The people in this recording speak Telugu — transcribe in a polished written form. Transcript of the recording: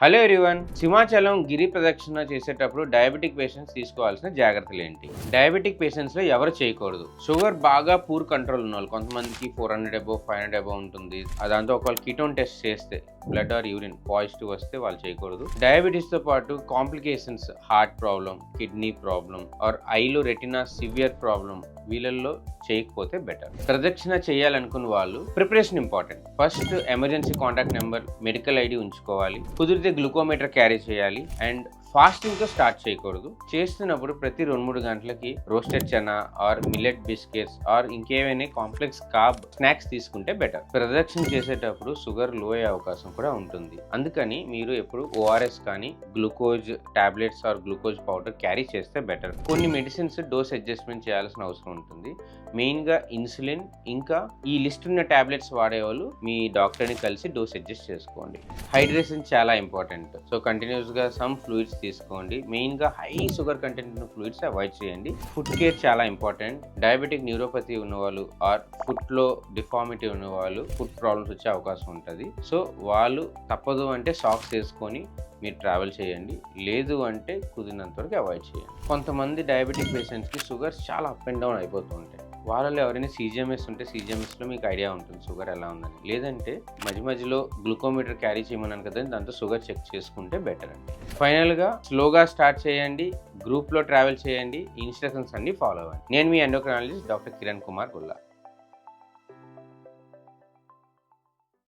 హలో ఎవ్రీవన్, సింహాచలం గిరి ప్రదక్షిణ చేసేటప్పుడు డయాబెటిక్ పేషెంట్స్ తీసుకోవాల్సిన జాగ్రత్తలు ఏంటి? డయాబెటిక్ పేషెంట్స్లో ఎవరు చేయకూడదు? షుగర్ బాగా పూర్ కంట్రోల్ ఉన్న వాళ్ళు, కొంతమందికి 400 అబోవ్ 500 అబోవ్ ఉంటుంది. దాంతో ఒకవేళ కీటోన్ టెస్ట్ చేస్తే బ్లడ్ ఆర్ యూరిన్ పాజిటివ్ వస్తే వాళ్ళు చేయకూడదు. డయాబెటీస్తో పాటు complications, heart problem, kidney problem or ఐలో రెటినా సివియర్ ప్రాబ్లం వీళ్ళల్లో చేయకపోతే బెటర్. ప్రదక్షిణ చేయాలనుకున్న వాళ్ళు preparation important. First emergency contact number, medical ID ఉంచుకోవాలి. కుదిరితే గ్లూకోమీటర్ క్యారీ చేయాలి అండ్ ఫాస్టింగ్తో స్టార్ట్ చేయకూడదు. చేస్తున్నప్పుడు ప్రతి 2-3 గంటలకి roasted chana or millet biscuits or ఇంకేమైనా కాంప్లెక్స్ కార్బ్ స్నాక్స్ తీసుకుంటే బెటర్. ప్రదక్షిణ చేసేటప్పుడు షుగర్ లో అయ్యే అవకాశం కూడా ఉంటుంది. అందుకని మీరు ఎప్పుడు ఓఆర్ఎస్ కానీ glucose tablets or glucose powder carry చేస్తే బెటర్. కొన్ని మెడిసిన్స్ డోస్ అడ్జస్ట్మెంట్ చేయాల్సిన అవసరం ఉంటుంది. మెయిన్గా ఇన్సులిన్, ఇంకా ఈ లిస్ట్ ఉన్న టాబ్లెట్స్ వాడేవాళ్ళు మీ డాక్టర్ని కలిసి డోస్ అడ్జస్ట్ చేసుకోండి. హైడ్రేషన్ చాలా ఇంపార్టెంట్. సో కంటిన్యూస్గా సమ్ ఫ్లూయిడ్స్ తీసుకోండి. మెయిన్గా హై షుగర్ కంటెంట్ ఉన్న ఫ్లూయిడ్స్ అవాయిడ్ చేయండి. ఫుడ్ కేర్ చాలా ఇంపార్టెంట్. డయాబెటిక్ న్యూరోపతి ఉన్నవాళ్ళు ఆర్ ఫుడ్లో డిఫార్మిటీ ఉన్నవాళ్ళు ఫుడ్ ప్రాబ్లమ్స్ వచ్చే అవకాశం ఉంటుంది. సో వాళ్ళు తప్పదు అంటే సాక్స్ వేసుకొని మీరు ట్రావెల్ చేయండి. లేదు అంటే కుదిరినంత వరకు అవాయిడ్ చేయండి. కొంతమంది డయాబెటిక్ పేషెంట్స్కి షుగర్ చాలా అప్ అండ్ డౌన్ అయిపోతూ ఉంటాయి. వాళ్ళలో ఎవరైనా సీజీఎంఎస్ ఉంటే సీజీఎంఎస్లో మీకు ఐడియా ఉంటుంది షుగర్ ఎలా ఉందని. లేదంటే మధ్యలో గ్లూకోమీటర్ క్యారీ చేయమన్నాను కదా, దాంతో షుగర్ చెక్ చేసుకుంటే బెటర్ అండి. ఫైనల్గా స్లోగా స్టార్ట్ చేయండి, గ్రూప్లో ట్రావెల్ చేయండి, ఇన్స్ట్రక్షన్స్ అన్ని ఫాలో అవ్వండి. నేను మీ ఎండోక్రైనాలజిస్ట్ డాక్టర్ కిరణ్ కుమార్ గుల్లా.